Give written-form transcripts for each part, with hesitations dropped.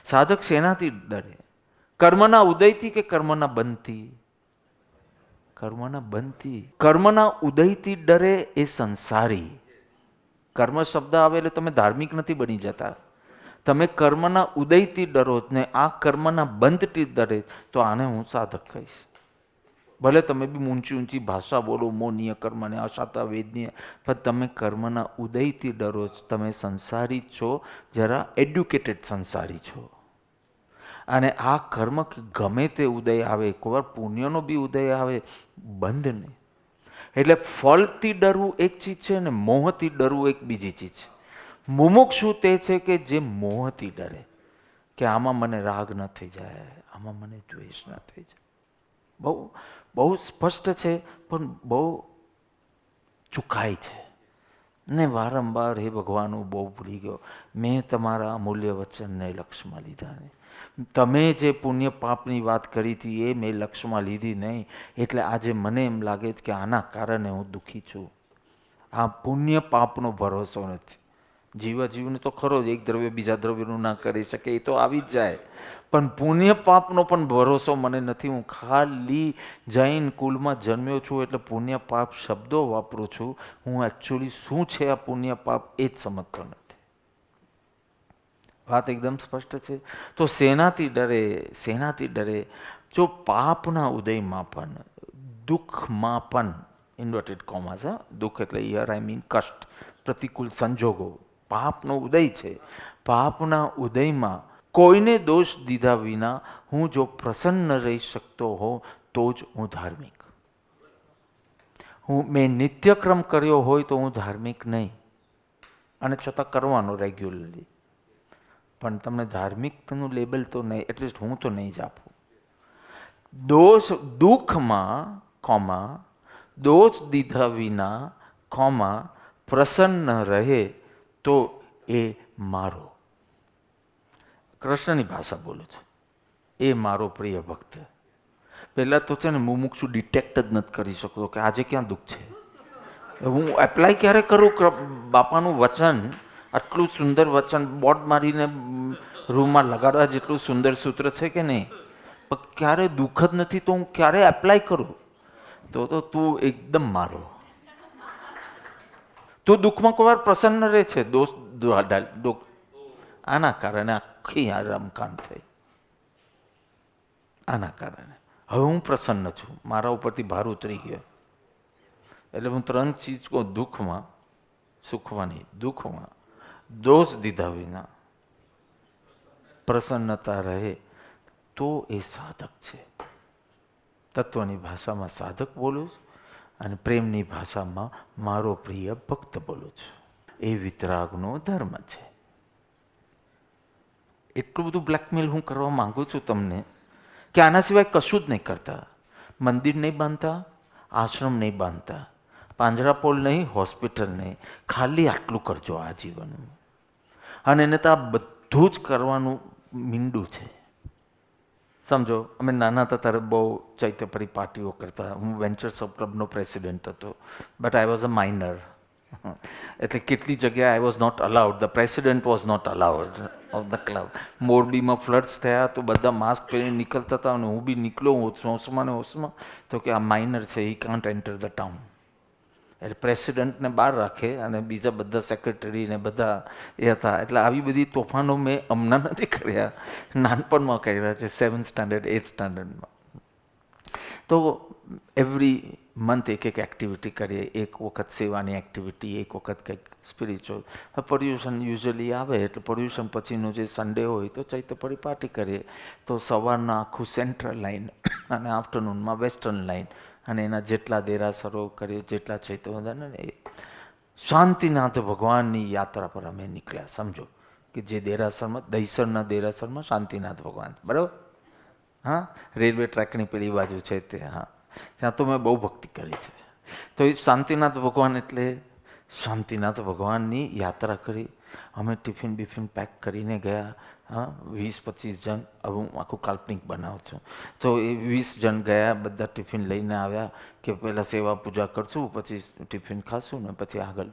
સાધક શેનાથી ડરે? કર્મના ઉદયથી કે કર્મના બંધથી? કર્મના બંધથી. કર્મના ઉદયથી ડરે એ સંસારી. કર્મ શબ્દ આવે એટલે તમે ધાર્મિક નથી બની જતા. તમે કર્મના ઉદયથી ડરો ને આ કર્મના બંધથી ડરે તો આને હું સાધક કહીશ. ભલે તમે બી ઊંચી ઊંચી ભાષા બોલો, મોનીય કર્મને અશાતા વેદનીય, પણ તમે કર્મના ઉદયથી ડરો છો. તમે સંસારી છો, જરા એડ્યુકેટેડ સંસારી છો. અને આ કર્મ ગમે તે ઉદય આવે, કોઈ વાર પુણ્યનો બી ઉદય આવે, બંધ નહીં. એટલે ફળથી ડરવું એક ચીજ છે ને મોહથી ડરવું એક બીજી ચીજ છે. મુમુક્ષુ તે છે કે જે મોહથી ડરે કે આમાં મને રાગ ન થઈ જાય, આમાં મને દ્વેષ ન થઈ જાય. બહુ બહુ સ્પષ્ટ છે પણ બહુ ચુકાય છે ને વારંવાર હે ભગવાન હું બહુ ભૂલી ગયો, મેં તમારા અમૂલ્ય વચનને લક્ષમાં લીધા નહીં. તમે જે પુણ્ય પાપની વાત કરી હતી એ મેં લક્ષમાં લીધી નહીં, એટલે આજે મને એમ લાગે છે કે આના કારણે હું દુઃખી છું. આ પુણ્ય પાપનો ભરોસો નથી. જીવને તો ખરો જ, એક દ્રવ્ય બીજા દ્રવ્યનું ના કરી શકે, એ તો આવી જ જાય. પણ પુણ્ય પાપનો પણ ભરોસો મને નથી. હું ખાલી જૈન કુલમાં જન્મ્યો છું એટલે પુણ્ય પાપ શબ્દો વાપરું છું. હું એકચ્યુઅલી શું છે આ પુણ્ય પાપ એ જ સમજતો નથી. વાત એકદમ સ્પષ્ટ છે. તો શેનાથી ડરે? શેનાથી ડરે? જો પાપના ઉદયમાં પણ, દુઃખમાં પણ, ઇન્વર્ટેડ કોમા છે, દુઃખ એટલે હિયર આઈ મીન કષ્ટ, પ્રતિકૂળ સંજોગો, પાપનો ઉદય છે. પાપના ઉદયમાં કોઈને દોષ દીધા વિના હું જો પ્રસન્ન રહી શકતો હોઉં તો જ હું ધાર્મિક. મેં નિત્યક્રમ કર્યો હોય તો હું ધાર્મિક નહીં, અને છતાં કરવાનો રેગ્યુલરલી. પણ તમને ધાર્મિકનું લેબલ તો નહીં, એટલીસ્ટ હું તો નહીં જ આપું. દુઃખમાં કોમા દોષ દીધા વિના કોમા પ્રસન્ન રહે તો એ મારો. કૃષ્ણની ભાષા બોલું છું. એ મારો પ્રિય ભક્ત. પહેલાં તો છે ને મુમુક્ષુ ડિટેક્ટ જ નથી કરી શકતો કે આજે ક્યાં દુઃખ છે. હું એપ્લાય ક્યારે કરું બાપાનું વચન? આટલું સુંદર વચન બોર્ડ મારીને રૂમમાં લગાડવા જેટલું સુંદર સૂત્ર છે કે નહીં, પણ ક્યારે દુઃખ જ નથી તો હું ક્યારે એપ્લાય કરું? તો તું એકદમ મારો. તું દુઃખમાં કોઈ વાર પ્રસન્ન રહે છે? આના કારણે આખી આ રમખાણ થઈ. આના કારણે હવે હું પ્રસન્ન છું, મારા ઉપરથી ભાર ઉતરી ગયો. એટલે હું 3 ચીજ કહું: દુઃખમાં, સુખમાં નહીં, દુઃખમાં દોષ દીધા વિના પ્રસન્નતા રહે તો એ સાધક છે. તત્વની ભાષામાં સાધક બોલું છું અને પ્રેમની ભાષામાં મારો પ્રિય ભક્ત બોલું છું. એ વિતરાગનો ધર્મ છે. એટલું બધું બ્લેકમેલ હું કરવા માંગુ છું તમને કે આના સિવાય કશું જ નહીં કરતા. મંદિર નહીં બાંધતા, આશ્રમ નહીં બાંધતા, પાંજરાપોળ નહીં, હોસ્પિટલ નહીં, ખાલી આટલું કરજો આ જીવનમાં. અને એને તો આ બધું જ કરવાનું મીંડું છે. સમજો, અમે નાના હતા ત્યારે બહુ ચૈત્ય પરિપાટીઓ કરતા. હું વેન્ચર્સ ઓફ ક્લબનો પ્રેસિડેન્ટ હતો, but I was a minor. એટલે કેટલી જગ્યાએ I was not allowed, the president was not allowed of the club. મોરબીમાં ફ્લડ્સ થયા તો બધા માસ્ક પહેરીને નીકળતા હતા અને હું બી નીકળ્યો હોશમાં ને હોશમાં, તો કે આ માઇનર છે, હી કાન્ટ એન્ટર ધ ટાઉન. એટલે પ્રેસિડેન્ટને બહાર રાખે અને બીજા બધા સેક્રેટરી ને બધા એ હતા. એટલે આવી બધી તોફાનો મેં હમણાં નથી કર્યા, નાનપણમાં કર્યા છે, 7th સ્ટાન્ડર્ડ 8th સ્ટાન્ડર્ડમાં. તો એવરી મંથ એક એક્ટિવિટી કરીએ. એક વખત સેવાની એક્ટિવિટી, એક વખત કંઈક સ્પિરિચ્યુઅલ. પર્યુષણ યુઝ્યુઅલી આવે એટલે પર્યુષણ પછીનું જે સન્ડે હોય તો ચૈત્ય પરિપાટી કરીએ. તો સવારના આખું સેન્ટ્રલ લાઇન અને આફ્ટરનૂનમાં વેસ્ટર્ન લાઇન, અને એના જેટલા દેરાસરો કરીએ, જેટલા ચૈત્ય બધાને એ શાંતિનાથ ભગવાનની યાત્રા પર અમે નીકળ્યા. સમજો કે જે દેરાસરમાં, દહીસરના દેરાસરમાં શાંતિનાથ ભગવાન, બરાબર? હા, રેલવે ટ્રેકની પેલી બાજુ છે તે. હા, ત્યાં તો મેં બહુ ભક્તિ કરી છે. તો એ શાંતિનાથ ભગવાન એટલે શાંતિનાથ ભગવાનની યાત્રા કરી. અમે ટિફિન બિફિન પેક કરીને ગયા. હા, 20-25 જણ. હવે હું આખું કાલ્પનિક બનાવું છું. તો એ 20 જણ ગયા, બધા ટિફિન લઈને આવ્યા કે પહેલાં સેવા પૂજા કરશું, પછી ટિફિન ખાશું ને પછી આગળ.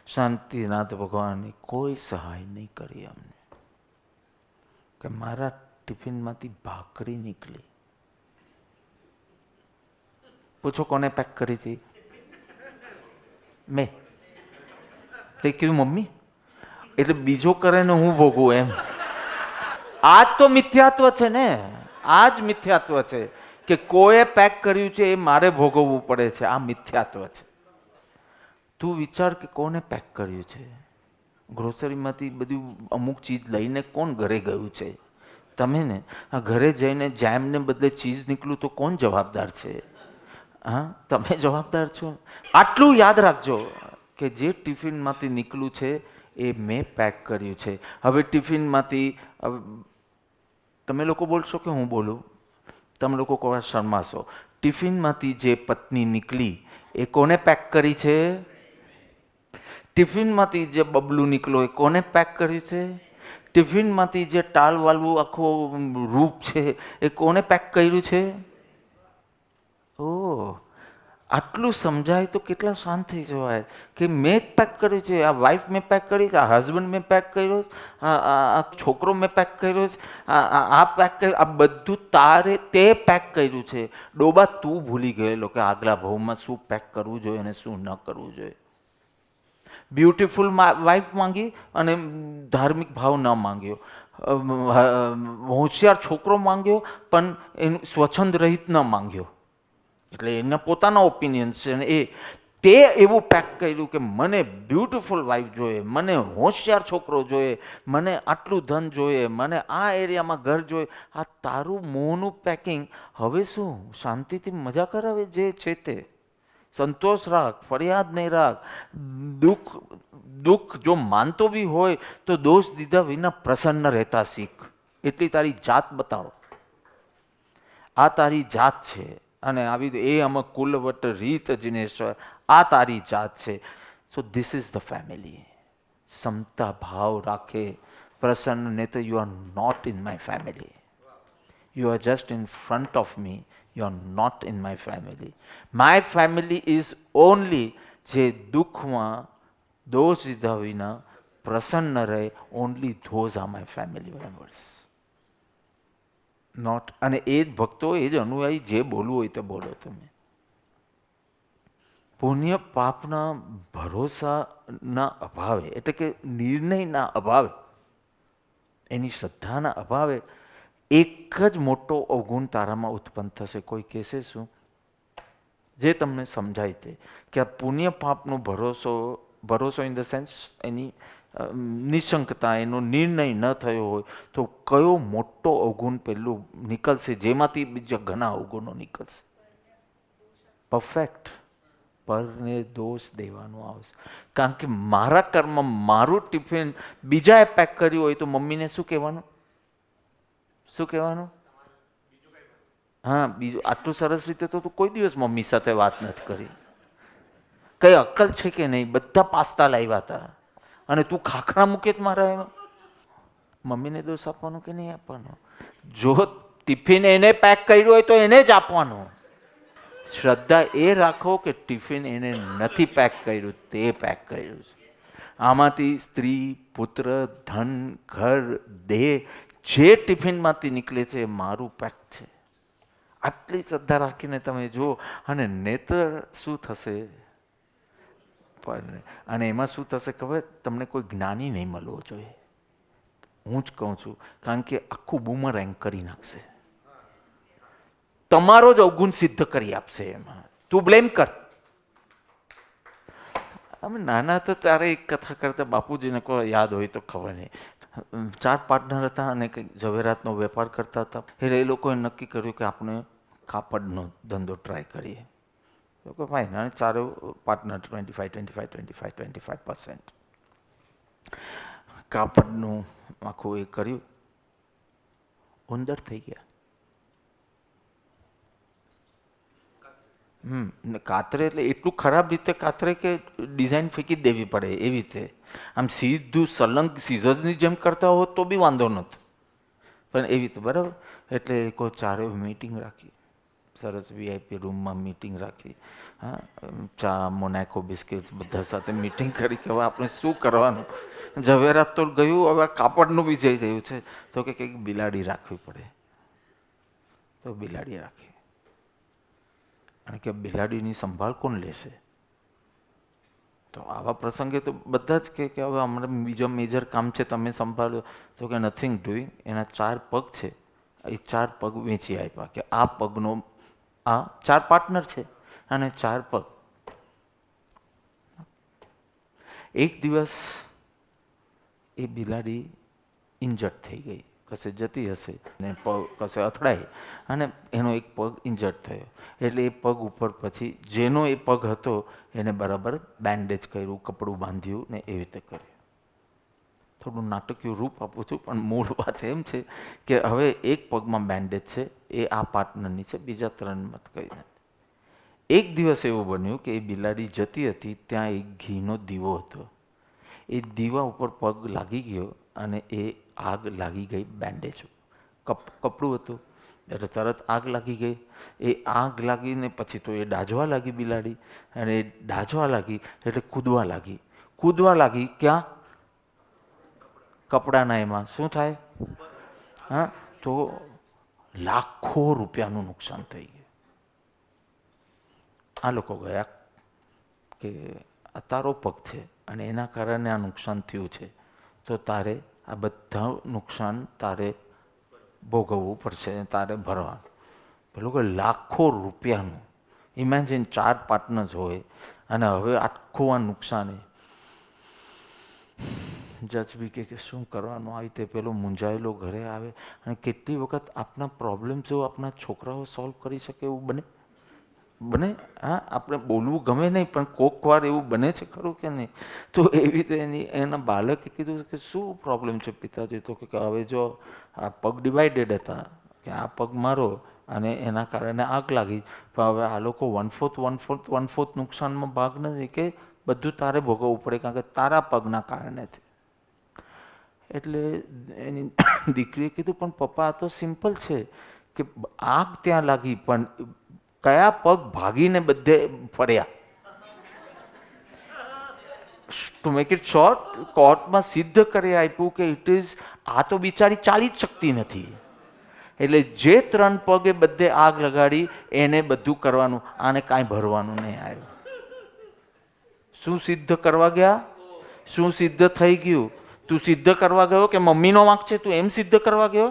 શાંતિનાથ ભગવાનની કોઈ સહાય નહીં કરી અમને. કે મારા ટિફિનમાંથી ભાખરી નીકળી. પૂછો કોને પેક કરી હતી? મેં. તે કીધું મમ્મી, એટલે બીજો કરે ને હું ભોગવું એમ. આ જ તો મિથ્યાત્વ છે ને, આ જ મિથ્યાત્વ છે કે કોઈએ પેક કર્યું છે એ મારે ભોગવવું પડે છે. આ મિથ્યાત્વ છે. તું વિચાર કે કોને પેક કર્યું છે. ગ્રોસરીમાંથી બધું અમુક ચીજ લઈને કોણ ઘરે ગયું છે? તમે ને. આ ઘરે જઈને જેમને બદલે ચીઝ નીકળ્યું તો કોણ જવાબદાર છે? હા, તમે જવાબદાર છો. આટલું યાદ રાખજો કે જે ટિફિનમાંથી નીકળ્યું છે એ મેં પેક કર્યું છે. હવે ટિફિનમાંથી તમે લોકો બોલશો કે હું બોલું? તમે લોકો કોઈ શરમાશો. ટિફિનમાંથી જે પત્ની નીકળી એ કોને પેક કરી છે? ટિફિનમાંથી જે બબલું નીકળ્યો એ કોને પેક કર્યું છે? ટિફિનમાંથી જે ટાલવાળું આખું રૂપ છે એ કોને પેક કર્યું છે? ઓહ, આટલું સમજાય તો કેટલા શાંત થઈ જવાય કે મેં જ પેક કર્યું છે. આ વાઈફ મેં પેક કરી છે, આ હસબન્ડ મેં પેક કર્યો, આ છોકરો મેં પેક કર્યો છે, આ પેક કર્યું, આ બધું તારે તે પેક કર્યું છે. ડોબા તું ભૂલી ગયેલો કે આગલા ભાવમાં શું પેક કરવું જોઈએ અને શું ન કરવું જોઈએ. બ્યુટીફુલ વાઈફ માંગી અને ધાર્મિક ભાવ ન માંગ્યો. હોશિયાર છોકરો માંગ્યો પણ એનું સ્વચ્છંદ રહિત ન માંગ્યો. એટલે એના પોતાના ઓપિનિયન્સ છે. એ તે એવું પેક કર્યું કે મને બ્યુટીફુલ વાઈફ જોઈએ, મને હોશિયાર છોકરો જોઈએ, મને આટલું ધન જોઈએ, મને આ એરિયામાં ઘર જોઈએ. આ તારું મોંનું પેકિંગ. હવે શું શાંતિથી મજા કરાવે જે છે તે. સંતોષ રાખ, ફરિયાદ નહીં રાખ. દુઃખ જો માનતો બી હોય તો દોષ દીધા વિના પ્રસન્ન રહેતા શીખ. એટલી તારી જાત બતાવો. આ તારી જાત છે. અને આવી એ આમાં કુલવટ રીત જિનેશ્વર, આ તારી જાત છે. So this is the family. સમતા ભાવ રાખે પ્રસન્ન, ને તો you are not in my family. You are just in front of me. You are not in my family. My family is only જે દુઃખમાં દોષ દીધા વિના પ્રસન્ન રહે. Only those are my family members. Not. અને એ જ ભક્તો, એ જ અનુયાયી, જે બોલવું હોય તે બોલો તમે. પુણ્ય પાપના ભરોસાના અભાવે, એટલે કે નિર્ણયના અભાવે, એની શ્રદ્ધાના અભાવે એક જ મોટો અવગુણ તારામાં ઉત્પન્ન થશે. કોઈ કહેશે શું? જે તમને સમજાય તે કે આ પુણ્ય પાપનો ભરોસો ઇન ધ સેન્સ એની નિશંકતા, એનો નિર્ણય ન થયો હોય તો કયો મોટો અવગુણ પેલું નીકળશે, જેમાંથી બીજા ઘણા અવગુણો નીકળશે. પરફેક્ટ પરને દોષ દેવાનો આવશે. કારણ કે મારા કર્મ, મારું ટિફિન બીજાએ પેક કર્યું હોય તો મમ્મીને શું કહેવાનું? શું કહેવાનું? હા, બીજું આટલું સરસ રીતે તો તું કોઈ દિવસ મમ્મી સાથે વાત નથી કરી. કઈ અક્કલ છે કે નહીં? બધા પાસ્તા લાવ્યા હતા અને તું ખાખરા મૂકે જ મારા એમાં. મમ્મીને દોષ આપવાનો કે નહીં આપવાનો? જો ટિફિન એને પેક કર્યું હોય તો એને જ આપવાનો. શ્રદ્ધા એ રાખો કે ટિફિન એને નથી પેક કર્યું, તે પેક કર્યું છે. આમાંથી સ્ત્રી, પુત્ર, ધન, ઘર, દેહ, જે ટિફિનમાંથી નીકળે છે એ મારું પેક છે. આટલી શ્રદ્ધા રાખીને તમે જુઓ. અને નેતર શું થશે? અને એમાં શું થશે ખબર? તમને કોઈ જ્ઞાની નહીં મળવો જોઈએ. હું જ કહું છું, કારણ કે આખું બૂમરેંગ કરી નાખશે. તમારો જ અવગુણ સિદ્ધ કરી આપશે. એમાં તું બ્લેમ કર. અમે નાના હતા ત્યારે એક કથા કરતા, બાપુજીને કોઈ યાદ હોય તો ખબર નહીં. 4 પાર્ટનર હતા અને કંઈક ઝવેરાતનો વેપાર કરતા હતા. એટલે એ લોકોએ નક્કી કર્યું કે આપણે કાપડનો ધંધો ટ્રાય કરીએ. તો ફાઇન, અને 4 પાર્ટનર 25% કાપડનું આખું એ કર્યું. ઉંદર થઈ ગયા. કાતરે એટલે એટલું ખરાબ રીતે કાતરે કે ડિઝાઇન ફેંકી જ દેવી પડે એવી રીતે. આમ સીધું સલંગ સીઝર્સની જેમ કરતા હોત તો બી વાંધો નહોતો, પણ એવી રીતે બરાબર. એટલે કોઈ 4 મીટિંગ રાખી. સરસ VIP રૂમમાં મીટિંગ રાખી, હા, ચા, મોનાકો બિસ્કિટ્સ બધા સાથે મીટિંગ કરી કે હવે આપણે શું કરવાનું. ઝવેરાત તો ગયું, હવે કાપડનું બી જઈ રહ્યું છે. તો કે કંઈક બિલાડી રાખવી પડે, તો બિલાડી રાખી. અને કે બિલાડીની સંભાળ કોણ લેશે? તો આવા પ્રસંગે તો બધા જ કે હવે હમણાં બીજો મેજર કામ છે, તમે સંભાળો. તો કે નથિંગ ડુઈંગ. એના 4 પગ છે, એ 4 પગ વેચી આપ્યા કે આ પગનો આ 4 પાર્ટનર છે અને 4 પગ. એક દિવસ એ બિલાડી ઇન્જર્ડ થઈ ગઈ, કશે જતી હશે ને પગ કશે અથડાઈ અને એનો એક પગ ઇન્જર્ડ થયો. એટલે એ પગ ઉપર પછી જેનો એ પગ હતો એને બરાબર બેન્ડેજ કર્યું, કપડું બાંધ્યું ને એવી રીતે કર્યું. થોડું નાટકીય રૂપ આપું છું, પણ મૂળ વાત એમ છે કે હવે એક પગમાં બેન્ડેજ છે, એ આ પાર્ટનરની છે, બીજા 3 મત કઈ નથી. એક દિવસ એવું બન્યું કે એ બિલાડી જતી હતી, ત્યાં એક ઘીનો દીવો હતો. એ દીવા ઉપર પગ લાગી ગયો અને એ આગ લાગી ગઈ બેન્ડેજ. કપડું હતું એટલે તરત આગ લાગી ગઈ. એ આગ લાગીને પછી તો એ દાઝવા લાગી બિલાડી, અને એ દાઝવા લાગી એટલે કૂદવા લાગી. કૂદવા લાગી ક્યાં? કપડાના એમાં. શું થાય? હા, તો લાખો રૂપિયાનું નુકસાન થઈ ગયું. આ લોકો ગયા કે આ તારો પગ છે અને એના કારણે આ નુકસાન થયું છે, તો તારે આ બધા નુકસાન તારે ભોગવવું પડશે, તારે ભરવાનું. પેલું કે લાખો રૂપિયાનું. ઇમેજિન 4 પાર્ટનર્સ હોય અને હવે આખું આ નુકસાન. જજ બી કે શું કરવાનું? આવી રીતે પેલો મૂંઝાયેલો ઘરે આવે. અને કેટલી વખત આપણા પ્રોબ્લેમ જો આપણા છોકરાઓ સોલ્વ કરી શકે એવું બને. હા, આપણે બોલવું ગમે નહીં, પણ કોક વાર એવું બને છે ખરું કે નહીં? તો એવી રીતે એના બાળકે કીધું કે શું પ્રોબ્લેમ છે પિતાજી? તો કે હવે જો આ પગ ડિવાઇડેડ હતા કે આ પગ મારો અને એના કારણે આગ લાગી, પણ હવે આ લોકો 1/4 નુકસાનમાં ભાગ નથી કે બધું તારે ભોગવવું પડે, કારણ કે તારા પગના કારણે છે. એટલે એની દીકરીએ કીધું પણ પપ્પા આ તો સિમ્પલ છે કે આગ ત્યાં લાગી, પણ કયા પગ ભાગીને બધે ફર્યા. ટુ મેક ઇટ શોર્ટ, કોર્ટમાં સિદ્ધ કરી આપ્યું કે ઇટ ઇઝ, આ તો બિચારી ચાલી જ શકતી નથી. એટલે જે 3 પગે બધે આગ લગાડી એને બધું કરવાનું, આને કાંઈ ભરવાનું નહીં આવ્યું. શું સિદ્ધ કરવા ગયા? શું સિદ્ધ થઈ ગયું? તું સિદ્ધ કરવા ગયો કે મમ્મીનો વાંક છે? તું એમ સિદ્ધ કરવા ગયો?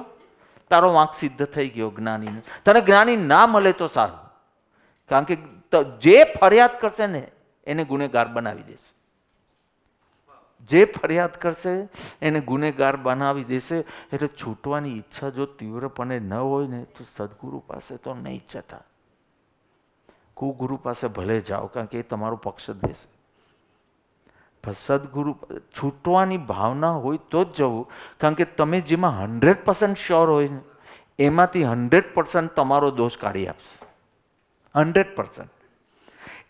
તારો વાંક સિદ્ધ થઈ ગયો જ્ઞાનીનો. તને જ્ઞાની ના મળે તો સારું, કારણ કે જે ફરિયાદ કરશે ને એને ગુનેગાર બનાવી દેશે. જે ફરિયાદ કરશે એને ગુનેગાર બનાવી દેશે. એટલે છૂટવાની ઈચ્છા જો તીવ્રપણે ન હોય ને તો સદગુરુ પાસે તો નહીં જતા. કુગુરુ પાસે ભલે જાઓ, કારણ કે એ તમારો પક્ષ જ દેશે. સદગુરુ છૂટવાની ભાવના હોય તો જ જવું, કારણ કે તમે જેમાં 100% શ્યોર હોય ને એમાંથી 100% તમારો દોષ કાઢી આપશે. 100%.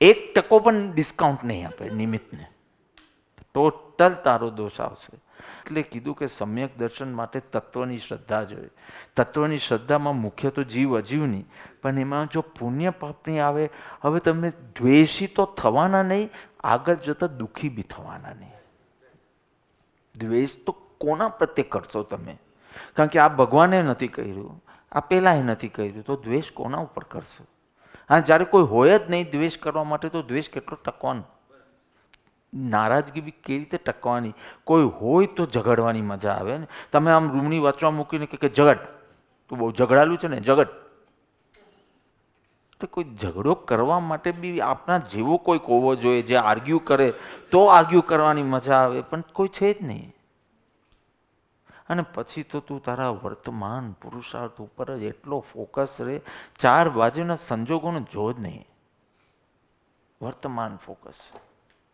1% પણ ડિસ્કાઉન્ટ નહીં આપે નિમિત્તને. ટોટલ તારો દોષ આવશે. એટલે કીધું કે સમ્યક દર્શન માટે તત્વની શ્રદ્ધા જોઈએ. તત્વની શ્રદ્ધામાં મુખ્ય તો જીવ અજીવની, પણ એમાં જો પુણ્ય પાપની આવે. હવે તમે દ્વેષી તો થવાના નહીં, આગળ જતાં દુઃખી બી થવાના નહીં. દ્વેષ તો કોના પ્રત્યે કરશો તમે? કારણ કે આ ભગવાને નથી કર્યું, આ પહેલાંય નથી કર્યું, તો દ્વેષ કોના ઉપર કરશો? હા, જ્યારે કોઈ હોય જ નહીં દ્વેષ કરવા માટે, તો દ્વેષ કેટલો ટકવાનો? નારાજગી બી કેવી રીતે ટકવાની? કોઈ હોય તો ઝઘડવાની મજા આવે ને. તમે આમ રૂમની વચમાં મૂકીને કે ઝઘડ, તું બહુ ઝઘડાલું છે ને, ઝઘડ. તો કોઈ ઝઘડો કરવા માટે બી આપણા જેવો કોઈક હોવો જોઈએ, જે આર્ગ્યુ કરે તો આર્ગ્યુ કરવાની મજા આવે, પણ કોઈ છે જ નહીં. અને પછી તો તું તારા વર્તમાન પુરુષાર્થ ઉપર જ એટલો ફોકસ રહે, 4 બાજુના સંજોગોનો જો જ નહીં, વર્તમાન ફોકસ.